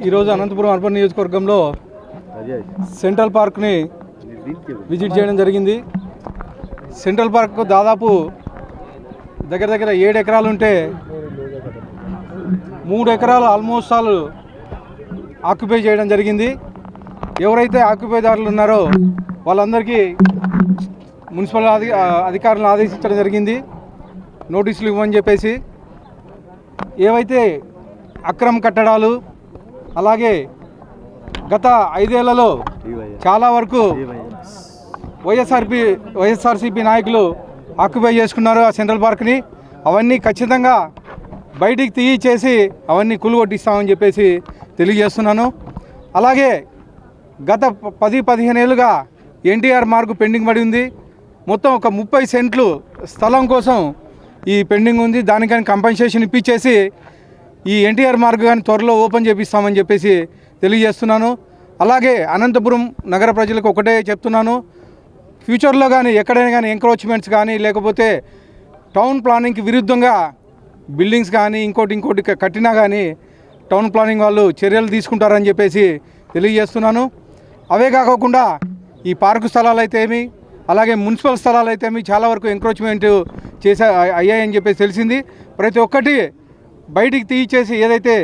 ఈరోజు అనంతపురం అర్బన్ నియోజకవర్గంలో central పార్క్ని visit చేయడం జరిగింది. సెంట్రల్ పార్క్ దాదాపు దగ్గర 7 ఎకరాలు ఉంటే 3 ఎకరాలు ఆల్మోస్ట్ ఆల్ ఆక్యుపై చేయడం జరిగింది. ఎవరైతే ఆక్యుపైదారులు ఉన్నారో వాళ్ళందరికీ మున్సిపల్ అధికారులను ఆదేశించడం జరిగింది, నోటీసులు ఇవ్వమని చెప్పేసి. ఏవైతే అక్రమ కట్టడాలు, అలాగే గత 5 ఏళ్లలో చాలా వరకు వైఎస్ఆర్సీపీ నాయకులు ఆక్యుపై చేసుకున్నారు ఆ సెంట్రల్ పార్క్ని, అవన్నీ ఖచ్చితంగా బయటికి తీయించేసి అవన్నీ కొట్టిస్తామని చెప్పేసి తెలియజేస్తున్నాను. అలాగే గత 10-15 ఏళ్ళుగా ఎన్టీఆర్ మార్గ్ పెండింగ్ పడి ఉంది. మొత్తం ఒక 30 సెంట్లు స్థలం కోసం ఈ పెండింగ్ ఉంది. దానికని కంపెన్సేషన్ ఇప్పించేసి ఈ ఎన్టీఆర్ మార్గ్ కానీ త్వరలో ఓపెన్ చేపిస్తామని చెప్పేసి తెలియజేస్తున్నాను. అలాగే అనంతపురం నగర ప్రజలకు ఒకటే చెప్తున్నాను, ఫ్యూచర్లో కానీ ఎక్కడైనా కానీ ఎంక్రోచ్మెంట్స్ కానీ లేకపోతే టౌన్ ప్లానింగ్కి విరుద్ధంగా బిల్డింగ్స్ కానీ ఇంకోటి కట్టినా కానీ టౌన్ ప్లానింగ్ వాళ్ళు చర్యలు తీసుకుంటారని చెప్పేసి తెలియజేస్తున్నాను. అవే కాకుండా ఈ పార్కు స్థలాలు అయితే ఏమి, అలాగే మున్సిపల్ స్థలాలు అయితే ఏమి చాలా వరకు ఎంక్రోచ్మెంట్ అయ్యాయని చెప్పేసి తెలిసింది. ప్రతి ఒక్కటి బయటికి తీయించేసి ఏదైతే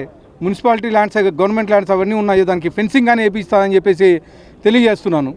మున్సిపాలిటీ ల్యాండ్స్, గవర్నమెంట్ ల్యాండ్స్ అవన్నీ ఉన్నాయో దానికి ఫెన్సింగ్ కానీ వేపిస్తారని చెప్పేసి తెలియజేస్తున్నాను.